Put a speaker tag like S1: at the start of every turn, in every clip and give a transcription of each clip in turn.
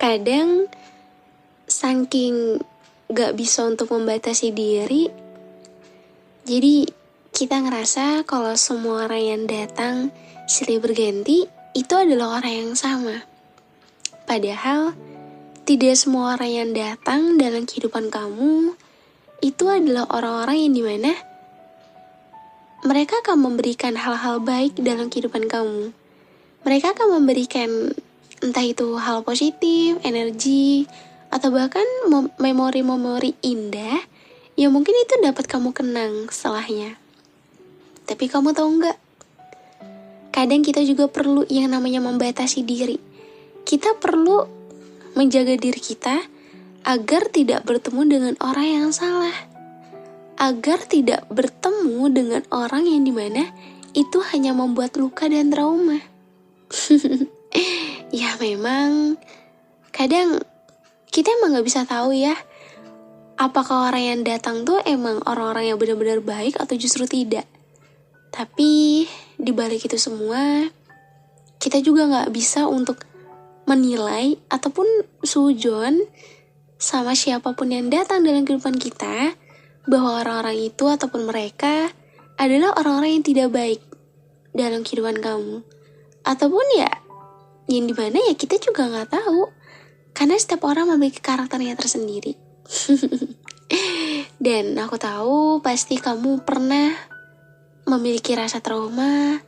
S1: Kadang saking gak bisa untuk membatasi diri, jadi kita ngerasa kalau semua orang yang datang silih berganti itu adalah orang yang sama. Padahal tidak semua orang yang datang dalam kehidupan kamu itu adalah orang-orang yang dimana mereka akan memberikan hal-hal baik dalam kehidupan kamu. Mereka akan memberikan entah itu hal positif, energi, atau bahkan memori-memori indah yang mungkin itu dapat kamu kenang setelahnya. Tapi kamu tahu nggak? Kadang kita juga perlu yang namanya membatasi diri. Kita perlu menjaga diri kita agar tidak bertemu dengan orang yang salah. Agar tidak bertemu dengan orang yang dimana itu hanya membuat luka dan trauma. Ya memang kadang kita emang gak bisa tahu ya, apakah orang yang datang tuh emang orang-orang yang benar-benar baik atau justru tidak. Tapi di balik itu semua, kita juga gak bisa untuk menilai ataupun sujon sama siapapun yang datang dalam kehidupan kita, bahwa orang-orang itu ataupun mereka adalah orang-orang yang tidak baik dalam kehidupan kamu. Ataupun ya, yang dimana ya kita juga gak tahu. Karena setiap orang memiliki karakternya tersendiri. Dan aku tahu pasti kamu pernah memiliki rasa trauma,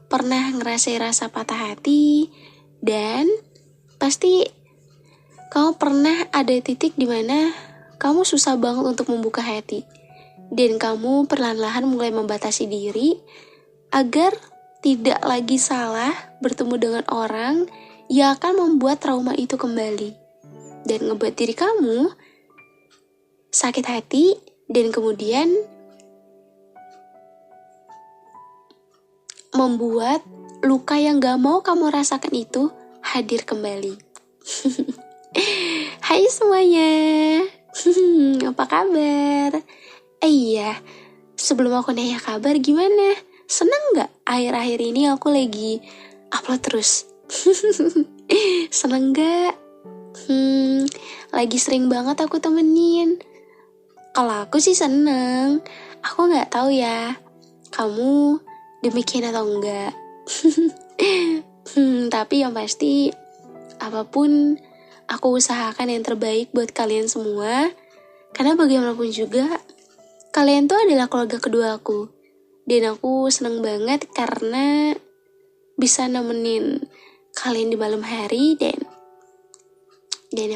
S1: pernah ngerasain rasa patah hati, dan pasti kamu pernah ada titik di mana kamu susah banget untuk membuka hati. Dan kamu perlahan-lahan mulai membatasi diri agar tidak lagi salah bertemu dengan orang yang akan membuat trauma itu kembali. Dan ngebuat diri kamu sakit hati dan kemudian membuat luka yang gak mau kamu rasakan itu hadir kembali. Hai semuanya. Apa kabar? Iya, sebelum aku nanya kabar gimana? Seneng gak akhir-akhir ini aku lagi upload terus? Seneng gak? Lagi sering banget aku temenin. Kalau aku sih seneng. Aku gak tahu ya kamu demikian atau enggak. Tapi yang pasti apapun aku usahakan yang terbaik buat kalian semua. Karena bagaimanapun juga kalian tuh adalah keluarga kedua aku. Dan aku seneng banget karena bisa nemenin kalian di malam hari dan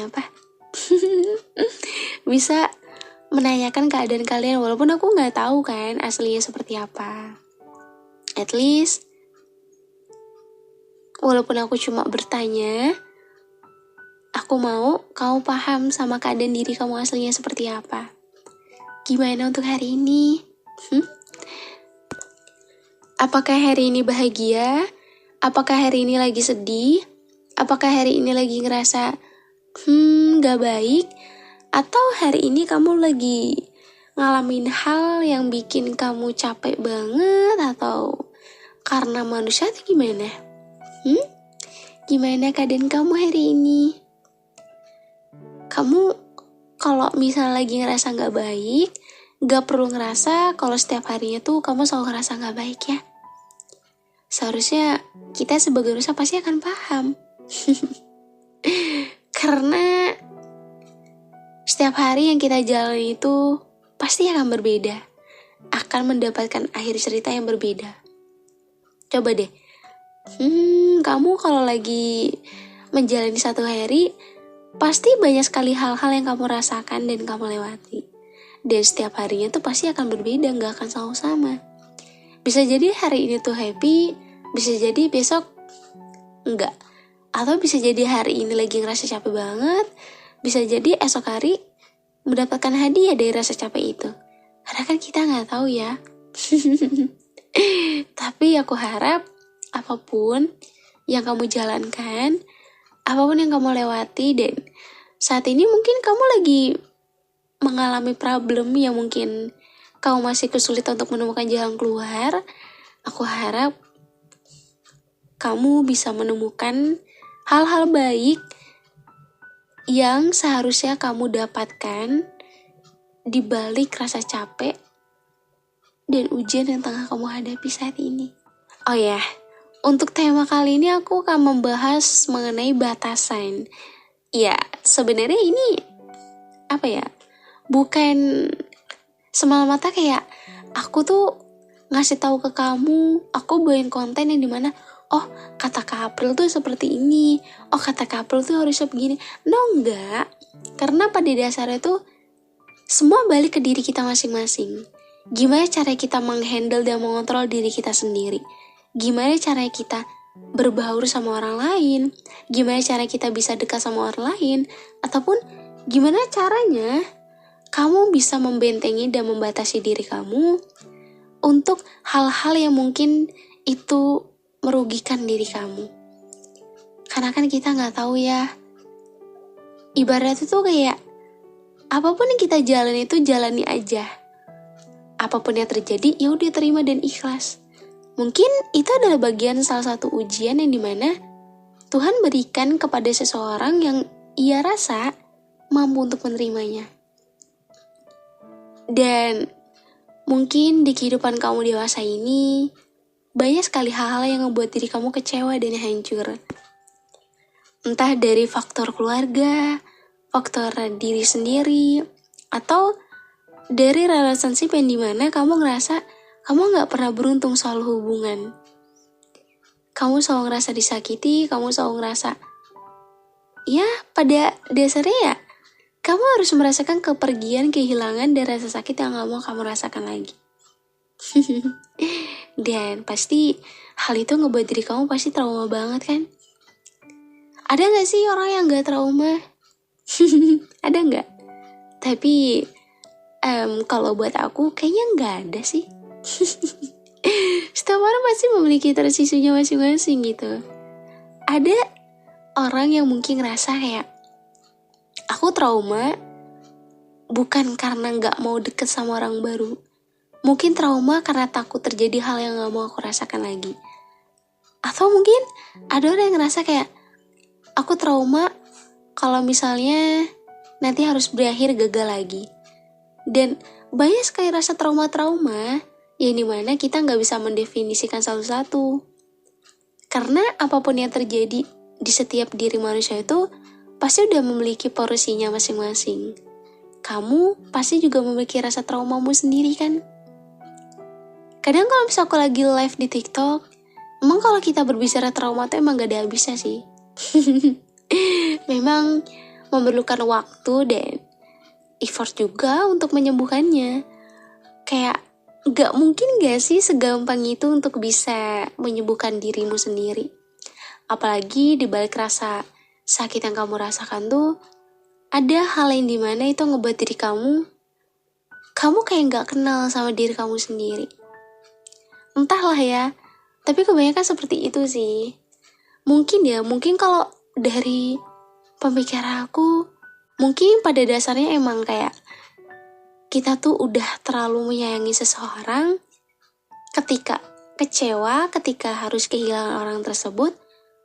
S1: apa? Bisa menanyakan keadaan kalian walaupun aku nggak tahu kan aslinya seperti apa. At least walaupun aku cuma bertanya, aku mau kamu paham sama keadaan diri kamu aslinya seperti apa. Gimana untuk hari ini? Apakah hari ini bahagia? Apakah hari ini lagi sedih? Apakah hari ini lagi ngerasa gak baik? Atau hari ini kamu lagi ngalamin hal yang bikin kamu capek banget? Atau karena manusia atau gimana? Gimana keadaan kamu hari ini? Kamu kalau misalnya lagi ngerasa gak baik, gak perlu ngerasa kalau setiap harinya tuh kamu selalu ngerasa gak baik ya. Seharusnya kita sebagai manusia pasti akan paham. Karena setiap hari yang kita jalani itu pasti akan berbeda. Akan mendapatkan akhir cerita yang berbeda. Coba deh. Kamu kalau lagi menjalani satu hari, pasti banyak sekali hal-hal yang kamu rasakan dan kamu lewati. Dan setiap harinya tuh pasti akan berbeda, gak akan selalu sama. Bisa jadi hari ini tuh happy, bisa jadi besok enggak. Atau bisa jadi hari ini lagi ngerasa capek banget, bisa jadi esok hari mendapatkan hadiah dari rasa capek itu. Karena kan kita gak tahu ya. Tapi aku harap apapun yang kamu jalankan, apapun yang kamu lewati, dan saat ini mungkin kamu lagi mengalami problem yang mungkin kamu masih kesulitan untuk menemukan jalan keluar, aku harap kamu bisa menemukan hal-hal baik yang seharusnya kamu dapatkan di balik rasa capek dan ujian yang tengah kamu hadapi saat ini. Oh ya, untuk tema kali ini aku akan membahas mengenai batasan. Ya, sebenarnya ini bukan semata-mata kayak aku tuh ngasih tahu ke kamu, aku bawain konten yang dimana kata Kak April tuh seperti ini, kata Kak April tuh harusnya begini. No, enggak. Karena pada dasarnya tuh semua balik ke diri kita masing-masing. Gimana cara kita menghandle dan mengontrol diri kita sendiri? Gimana cara kita berbaur sama orang lain? Gimana cara kita bisa dekat sama orang lain? Ataupun gimana caranya kamu bisa membentengi dan membatasi diri kamu untuk hal-hal yang mungkin itu merugikan diri kamu. Karena kan kita gak tahu ya, ibaratnya tuh kayak apapun yang kita jalani itu jalani aja. Apapun yang terjadi ya udah terima dan ikhlas. Mungkin itu adalah bagian salah satu ujian yang dimana Tuhan berikan kepada seseorang yang ia rasa mampu untuk menerimanya. Dan mungkin di kehidupan kamu dewasa ini banyak sekali hal-hal yang membuat diri kamu kecewa dan hancur. Entah dari faktor keluarga, faktor diri sendiri, atau dari relationship yang dimana kamu ngerasa kamu gak pernah beruntung soal hubungan. Kamu selalu ngerasa disakiti, kamu selalu ngerasa ya pada dasarnya ya kamu harus merasakan kepergian, kehilangan, dan rasa sakit yang gak mau kamu rasakan lagi. Dan pasti hal itu ngebuat diri kamu pasti trauma banget kan? Ada gak sih orang yang gak trauma? Ada gak? Tapi kalau buat aku kayaknya gak ada sih. Setiap orang pasti memiliki tersisunya masing-masing gitu. Ada orang yang mungkin ngerasa kayak aku trauma bukan karena gak mau deket sama orang baru. Mungkin trauma karena takut terjadi hal yang gak mau aku rasakan lagi. Atau mungkin ada orang yang ngerasa kayak aku trauma kalau misalnya nanti harus berakhir gagal lagi. Dan banyak sekali rasa trauma-trauma yang dimana kita gak bisa mendefinisikan satu-satu. Karena apapun yang terjadi di setiap diri manusia itu pasti udah memiliki porsinya masing-masing. Kamu pasti juga memiliki rasa traumamu sendiri kan? Kadang kalau misalnya aku lagi live di TikTok, emang kalau kita berbicara trauma tuh emang gak ada habisnya sih. Memang memerlukan waktu dan effort juga untuk menyembuhkannya. Kayak gak mungkin gak sih segampang itu untuk bisa menyembuhkan dirimu sendiri. Apalagi di balik rasa sakit yang kamu rasakan tuh ada hal yang dimana itu ngebuat diri kamu kayak gak kenal sama diri kamu sendiri. Entahlah ya, tapi kebanyakan seperti itu sih. Mungkin kalau dari pemikiran aku, mungkin pada dasarnya emang kayak kita tuh udah terlalu menyayangi seseorang, ketika kecewa, ketika harus kehilangan orang tersebut,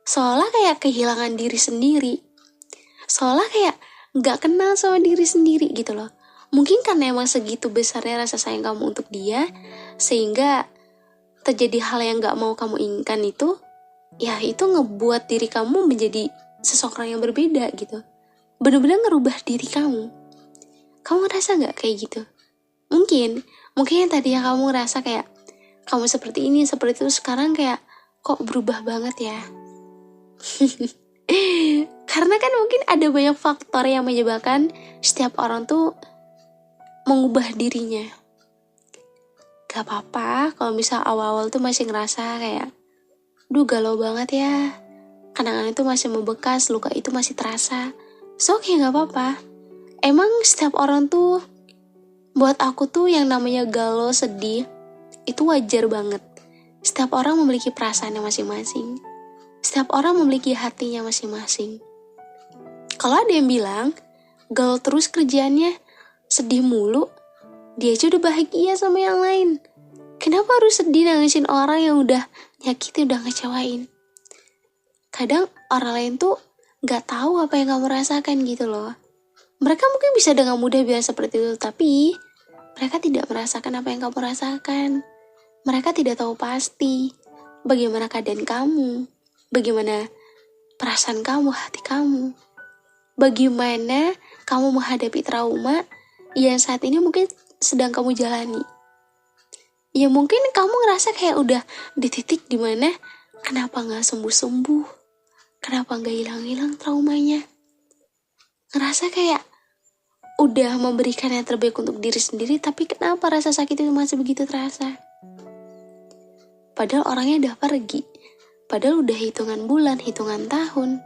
S1: seolah kayak kehilangan diri sendiri. Seolah kayak gak kenal sama diri sendiri gitu loh. Mungkin karena emang segitu besarnya rasa sayang kamu untuk dia, sehingga terjadi hal yang gak mau kamu inginkan itu, ya itu ngebuat diri kamu menjadi seseorang yang berbeda gitu. Bener-bener ngerubah diri kamu. Kamu ngerasa gak kayak gitu? Mungkin yang tadinya kamu ngerasa kayak kamu seperti ini, seperti itu, sekarang kayak kok berubah banget ya. Karena kan mungkin ada banyak faktor yang menyebabkan setiap orang tuh mengubah dirinya. Gak apa-apa kalau misal awal-awal tuh masih ngerasa kayak galau banget ya, kenangan itu masih membekas, luka itu masih terasa. So oke, gak apa-apa. Emang setiap orang tuh, buat aku tuh yang namanya galau, sedih, itu wajar banget. Setiap orang memiliki perasaannya masing-masing. Setiap orang memiliki hatinya masing-masing. Kalau ada yang bilang galau terus kerjaannya, sedih mulu, dia aja udah bahagia sama yang lain. Kenapa harus sedih nangisin orang yang udah nyakitin, udah ngecewain? Kadang orang lain tuh gak tahu apa yang kamu rasakan gitu loh. Mereka mungkin bisa dengan mudah bilang seperti itu, tapi mereka tidak merasakan apa yang kamu rasakan. Mereka tidak tahu pasti bagaimana keadaan kamu, bagaimana perasaan kamu, hati kamu, bagaimana kamu menghadapi trauma yang saat ini mungkin sedang kamu jalani. Ya mungkin kamu ngerasa kayak udah di titik dimana kenapa gak sembuh-sembuh, kenapa gak hilang-hilang traumanya. Ngerasa kayak udah memberikan yang terbaik untuk diri sendiri, tapi kenapa rasa sakit itu masih begitu terasa. Padahal orangnya udah pergi, padahal udah hitungan bulan, hitungan tahun.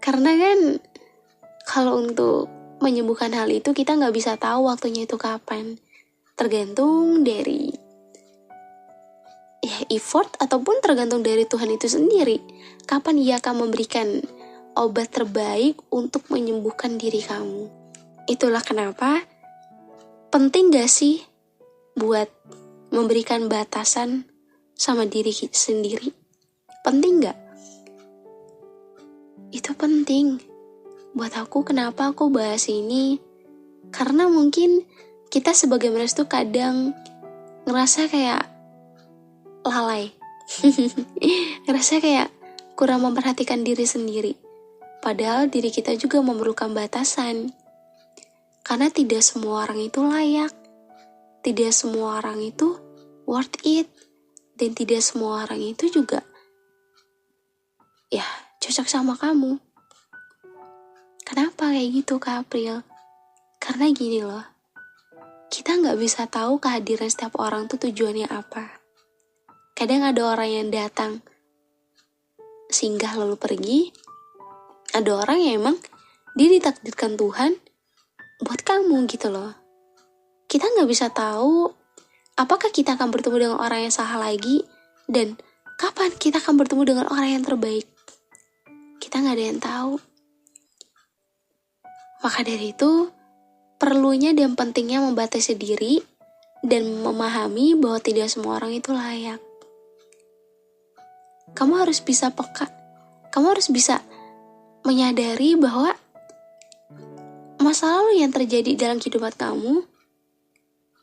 S1: Karena kan kalau untuk menyembuhkan hal itu kita gak bisa tahu waktunya itu kapan. Tergantung dari effort ataupun tergantung dari Tuhan itu sendiri. Kapan Ia akan memberikan obat terbaik untuk menyembuhkan diri kamu. Itulah kenapa penting gak sih buat memberikan batasan sama diri sendiri? Penting gak? Itu penting. Buat aku, kenapa aku bahas ini? Karena mungkin kita sebagai manusia tuh kadang ngerasa kayak lalai. Ngerasa kayak kurang memperhatikan diri sendiri. Padahal diri kita juga memerlukan batasan. Karena tidak semua orang itu layak. Tidak semua orang itu worth it. Dan tidak semua orang itu juga cocok sama kamu. Kenapa kayak gitu Kak April? Karena gini loh. Kita gak bisa tahu kehadiran setiap orang tuh tujuannya apa. Kadang ada orang yang datang singgah lalu pergi. Ada orang yang emang dia ditakdirkan Tuhan buat kamu gitu loh. Kita gak bisa tahu apakah kita akan bertemu dengan orang yang salah lagi, dan kapan kita akan bertemu dengan orang yang terbaik. Kita gak ada yang tahu. Maka dari itu perlunya dan pentingnya membatasi diri dan memahami bahwa tidak semua orang itu layak. Kamu harus bisa peka. Kamu harus bisa menyadari bahwa masa lalu yang terjadi dalam kehidupan kamu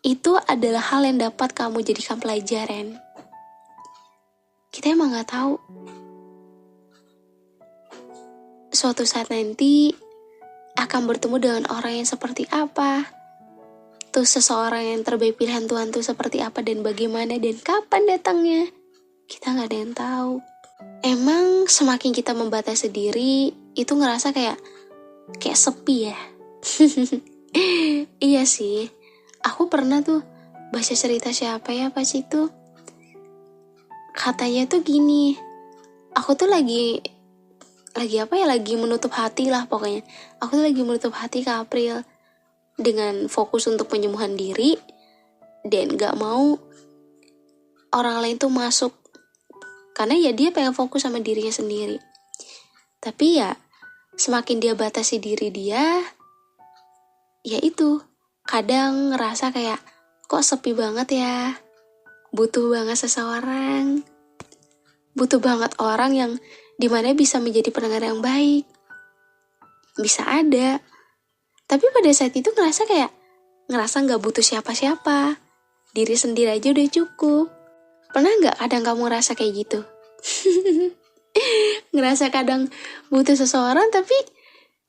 S1: itu adalah hal yang dapat kamu jadikan pelajaran. Kita emang gak tahu suatu saat nanti akan bertemu dengan orang yang seperti apa. Tuh seseorang yang terbaik pilihan Tuhan tuh seperti apa dan bagaimana dan kapan datangnya. Kita gak ada yang tahu. Emang semakin kita membatasi diri, itu ngerasa kayak sepi ya. Iya sih. Aku pernah tuh baca cerita siapa ya pas itu. Katanya tuh gini. Aku tuh lagi menutup hati lah pokoknya. Aku tuh lagi menutup hati ke April dengan fokus untuk penyembuhan diri dan gak mau orang lain tuh masuk, karena ya dia pengen fokus sama dirinya sendiri. Tapi ya semakin dia batasi diri dia, ya itu kadang ngerasa kayak kok sepi banget ya, butuh banget seseorang, butuh banget orang yang dimana bisa menjadi pendengar yang baik. Bisa ada. Tapi pada saat itu ngerasa gak butuh siapa-siapa. Diri sendiri aja udah cukup. Pernah gak kadang kamu ngerasa kayak gitu? Ngerasa kadang butuh seseorang, tapi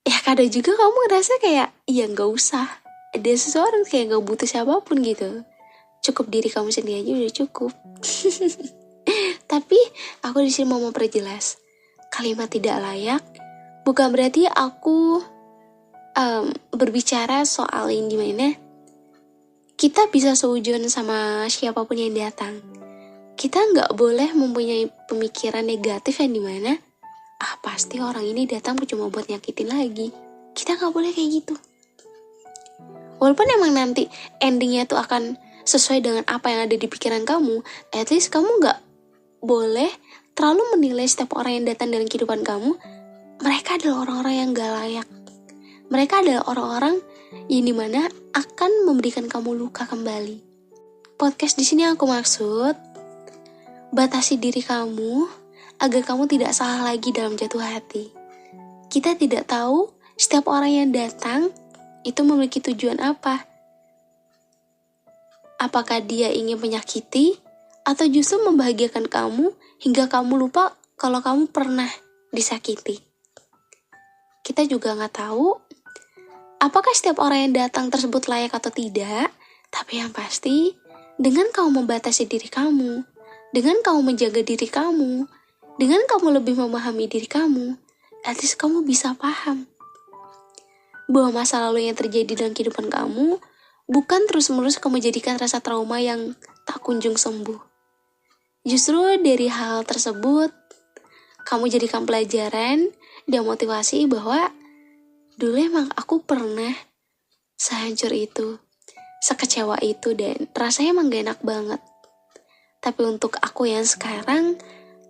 S1: ya kadang juga kamu ngerasa kayak ya gak usah. Ada seseorang kayak gak butuh siapapun gitu. Cukup diri kamu sendiri aja udah cukup. Tapi aku di sini mau memperjelas. Kalimat tidak layak bukan berarti aku berbicara soal ini dimana kita bisa seujun sama siapapun yang datang. Kita gak boleh mempunyai pemikiran negatif yang dimana pasti orang ini datang cuma buat nyakitin lagi. Kita gak boleh kayak gitu. Walaupun emang nanti endingnya tuh akan sesuai dengan apa yang ada di pikiran kamu, at least kamu gak boleh terlalu menilai setiap orang yang datang dalam kehidupan kamu. Mereka adalah orang-orang yang gak layak. Mereka adalah orang-orang yang dimana akan memberikan kamu luka kembali. Podcast di sini aku maksud batasi diri kamu agar kamu tidak salah lagi dalam jatuh hati. Kita tidak tahu setiap orang yang datang itu memiliki tujuan apa. Apakah dia ingin menyakiti atau justru membahagiakan kamu hingga kamu lupa kalau kamu pernah disakiti. Kita juga nggak tahu apakah setiap orang yang datang tersebut layak atau tidak, tapi yang pasti dengan kamu membatasi diri kamu, dengan kamu menjaga diri kamu, dengan kamu lebih memahami diri kamu, at least kamu bisa paham bahwa masa lalu yang terjadi dalam kehidupan kamu bukan terus-menerus kamu jadikan rasa trauma yang tak kunjung sembuh. Justru dari hal tersebut, kamu jadikan pelajaran dan motivasi bahwa dulu emang aku pernah sehancur itu, sekecewa itu, dan rasanya emang gak enak banget. Tapi untuk aku yang sekarang,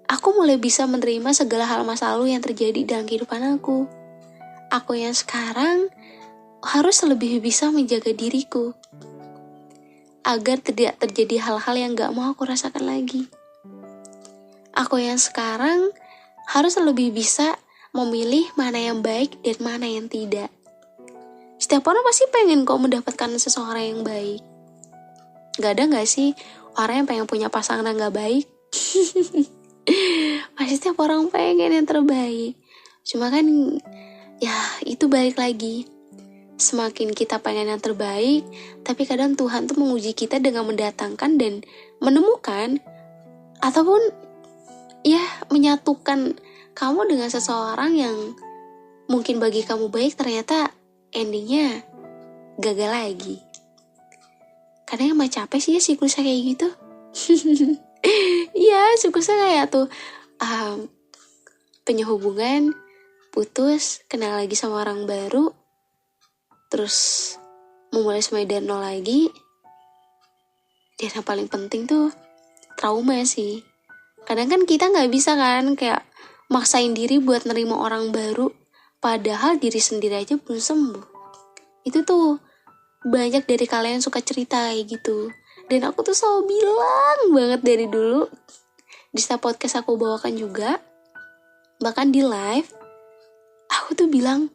S1: aku mulai bisa menerima segala hal masa lalu yang terjadi dalam kehidupan aku. Aku yang sekarang harus lebih bisa menjaga diriku agar tidak terjadi hal-hal yang gak mau aku rasakan lagi. Aku yang sekarang harus lebih bisa memilih mana yang baik dan mana yang tidak. Setiap orang pasti pengen kok mendapatkan seseorang yang baik. Gak ada gak sih orang yang pengen punya pasangan yang gak baik? Pasti setiap orang pengen yang terbaik. Cuma kan ya itu balik lagi. Semakin kita pengen yang terbaik, tapi kadang Tuhan tuh menguji kita dengan mendatangkan dan menemukan ataupun ya menyatukan kamu dengan seseorang yang mungkin bagi kamu baik, ternyata endingnya gagal lagi. Kadang emang capek sih ya siklusnya kayak gitu. Iya, siklusnya kayak tuh punya hubungan, putus, kenal lagi sama orang baru, terus memulai semuanya dari nol lagi. Dan yang paling penting tuh trauma sih. Kadang kan kita gak bisa kan kayak maksain diri buat nerima orang baru, padahal diri sendiri aja belum sembuh. Itu tuh banyak dari kalian suka cerita kayak gitu. Dan aku tuh selalu bilang banget dari dulu, di setiap podcast aku bawakan juga, bahkan di live, aku tuh bilang,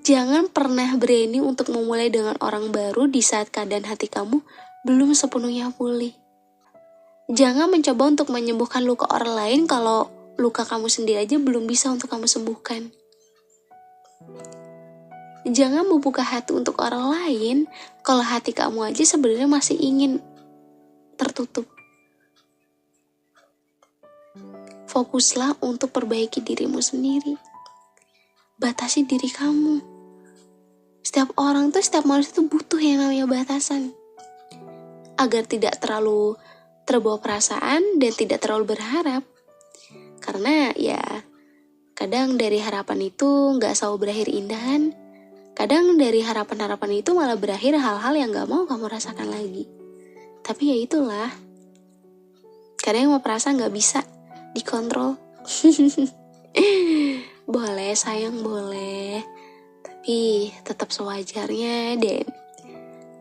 S1: jangan pernah berani untuk memulai dengan orang baru di saat keadaan hati kamu belum sepenuhnya pulih. Jangan mencoba untuk menyembuhkan luka orang lain kalau luka kamu sendiri aja belum bisa untuk kamu sembuhkan. Jangan membuka hati untuk orang lain kalau hati kamu aja sebenarnya masih ingin tertutup. Fokuslah untuk perbaiki dirimu sendiri. Batasi diri kamu. Setiap orang tuh, setiap manusia tuh butuh yang namanya batasan. Agar tidak terlalu terbawa perasaan dan tidak terlalu berharap. Karena ya kadang dari harapan itu gak selalu berakhir indah kan. Kadang dari harapan-harapan itu malah berakhir hal-hal yang gak mau kamu rasakan lagi. Tapi ya itulah, kadang yang mau perasaan gak bisa dikontrol. Boleh sayang, boleh, tapi tetap sewajarnya dan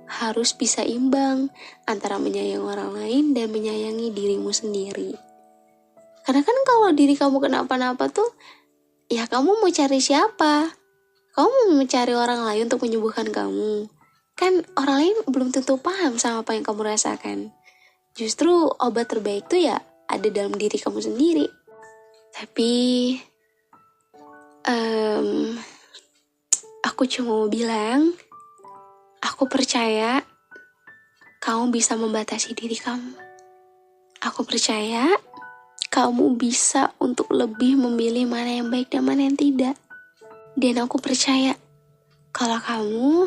S1: harus bisa imbang antara menyayangi orang lain dan menyayangi dirimu sendiri. Karena kan kalau diri kamu kenapa-napa tuh, ya kamu mau cari siapa? Kamu mau mencari orang lain untuk menyembuhkan kamu. Kan orang lain belum tentu paham sama apa yang kamu rasakan. Justru obat terbaik tuh ya ada dalam diri kamu sendiri. Tapi aku cuma mau bilang, aku percaya kamu bisa membatasi diri kamu. Aku percaya kamu bisa untuk lebih memilih mana yang baik dan mana yang tidak. Dan aku percaya kalau kamu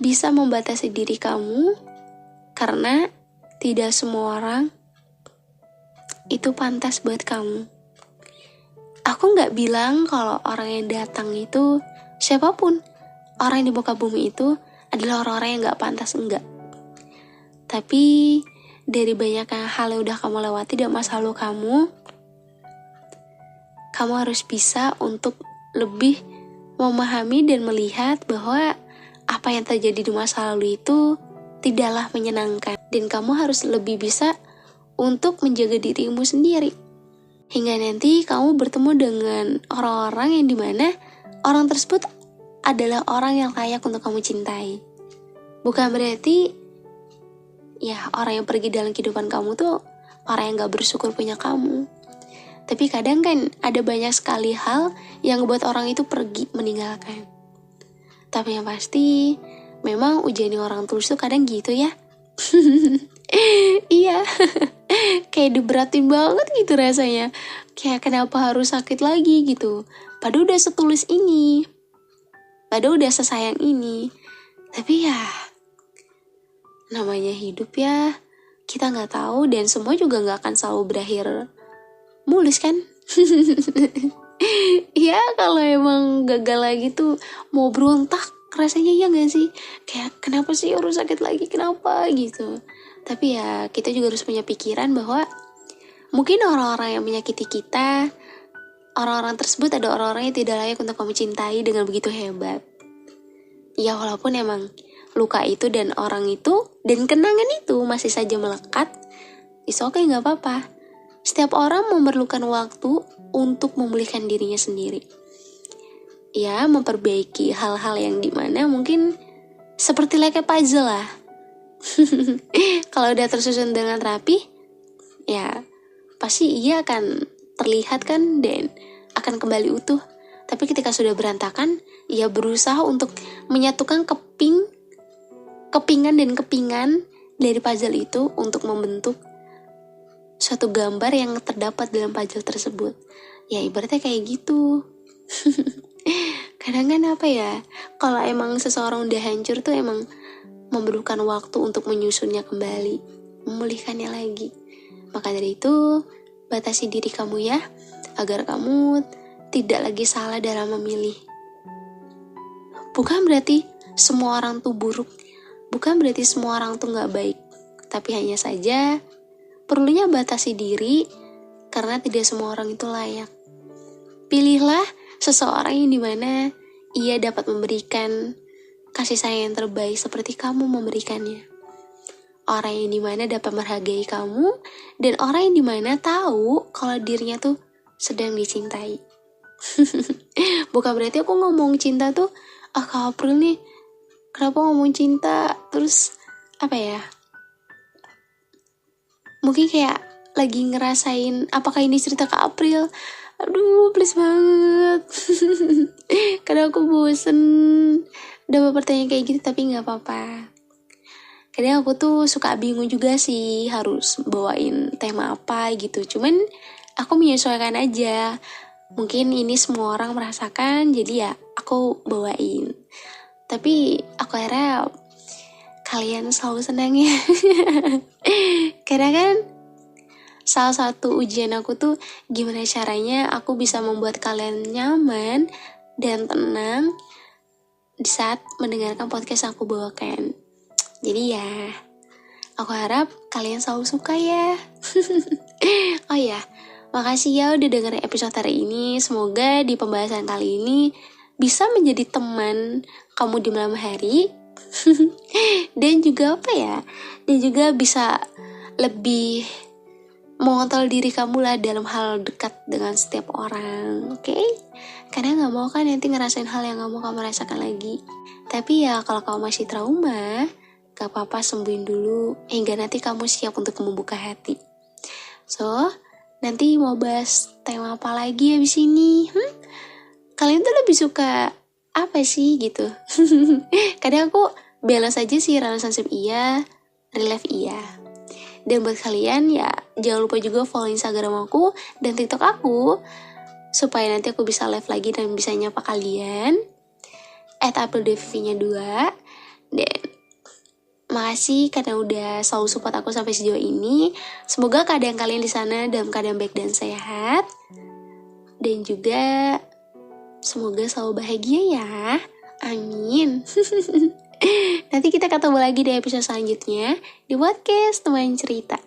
S1: bisa membatasi diri kamu karena tidak semua orang itu pantas buat kamu. Aku gak bilang kalau orang yang datang itu, siapapun orang di muka bumi itu adalah orang-orang yang gak pantas, enggak. Tapi dari banyak hal yang udah kamu lewati dan masa lalu kamu harus bisa untuk lebih memahami dan melihat bahwa apa yang terjadi di masa lalu itu tidaklah menyenangkan. Dan kamu harus lebih bisa untuk menjaga dirimu sendiri. Hingga nanti kamu bertemu dengan orang-orang yang dimana orang tersebut adalah orang yang layak untuk kamu cintai. Bukan berarti ya orang yang pergi dalam kehidupan kamu tuh orang yang gak bersyukur punya kamu. Tapi kadang kan ada banyak sekali hal yang membuat orang itu pergi meninggalkan. Tapi yang pasti memang ujian orang tulus tuh kadang gitu ya. Iya. Kayak diberatin banget gitu rasanya. Kayak kenapa harus sakit lagi gitu. Padahal udah setulus ini. Padahal udah sesayang ini. Tapi ya namanya hidup ya. Kita gak tahu dan semua juga gak akan selalu berakhir mulus kan. Ya kalau emang gagal lagi tuh mau berontak rasanya ya gak sih. Kayak kenapa sih harus sakit lagi, kenapa gitu. Tapi ya kita juga harus punya pikiran bahwa mungkin orang-orang yang menyakiti kita, orang-orang tersebut ada orang-orang yang tidak layak untuk kamu cintai dengan begitu hebat. Ya walaupun emang luka itu dan orang itu dan kenangan itu masih saja melekat, it's okay, gak apa-apa. Setiap orang memerlukan waktu untuk memulihkan dirinya sendiri. Ya, memperbaiki hal-hal yang dimana mungkin seperti like puzzle lah. Kalau udah tersusun dengan rapi, ya pasti ia akan terlihat kan dan akan kembali utuh. Tapi ketika sudah berantakan, ia berusaha untuk menyatukan kepingan dan kepingan dari puzzle itu untuk membentuk suatu gambar yang terdapat dalam puzzle tersebut. Ya ibaratnya kayak gitu. Kadang kan apa ya, kalau emang seseorang udah hancur tuh emang memerlukan waktu untuk menyusunnya kembali, memulihkannya lagi. Maka dari itu, batasi diri kamu ya, agar kamu tidak lagi salah dalam memilih. Bukan berarti semua orang tuh buruk, bukan berarti semua orang tuh gak baik, tapi hanya saja perlunya batasi diri karena tidak semua orang itu layak. Pilihlah seseorang yang dimana ia dapat memberikan kasih sayang yang terbaik seperti kamu memberikannya. Orang yang dimana dapat menghargai kamu dan orang yang dimana tahu kalau dirinya tuh sedang dicintai. Bukan berarti aku ngomong cinta tuh, Kak April nih, kenapa ngomong cinta terus apa ya? Mungkin kayak lagi ngerasain apakah ini cerita Kak April. Aduh please banget. Kadang aku bosen dapat pertanyaan kayak gitu, tapi gak apa-apa. Kadang aku tuh suka bingung juga sih harus bawain tema apa gitu. Cuman aku menyesuaikan aja. Mungkin ini semua orang merasakan, jadi ya aku bawain. Tapi aku harap kalian selalu senang ya. Karena kan salah satu ujian aku tuh gimana caranya aku bisa membuat kalian nyaman dan tenang di saat mendengarkan podcast yang aku bawakan. Jadi ya, aku harap kalian selalu suka ya. Oh ya, makasih ya udah dengerin episode hari ini. Semoga di pembahasan kali ini bisa menjadi teman kamu di malam hari. Dan juga apa ya, dan juga bisa lebih mengontrol diri kamu lah dalam hal dekat dengan setiap orang, oke? Karena gak mau kan nanti ngerasain hal yang gak mau kamu rasakan lagi. Tapi ya kalau kamu masih trauma, gak apa-apa, sembuhin dulu hingga nanti kamu siap untuk membuka hati. So, nanti mau bahas tema apa lagi abis ini? Kalian tuh lebih suka apa sih gitu? Kadang aku balance aja sih, relationship iya, real life iya. Dan buat kalian ya jangan lupa juga follow Instagram aku dan TikTok aku supaya nanti aku bisa live lagi dan bisa nyapa kalian @AprilDevinya 2. Dan makasih karena udah selalu support aku sampai sejauh ini. Semoga keadaan kalian di sana dalam keadaan baik dan sehat. Dan juga semoga selalu bahagia ya. Amin. Nanti kita ketemu lagi di episode selanjutnya di podcast Teman Cerita.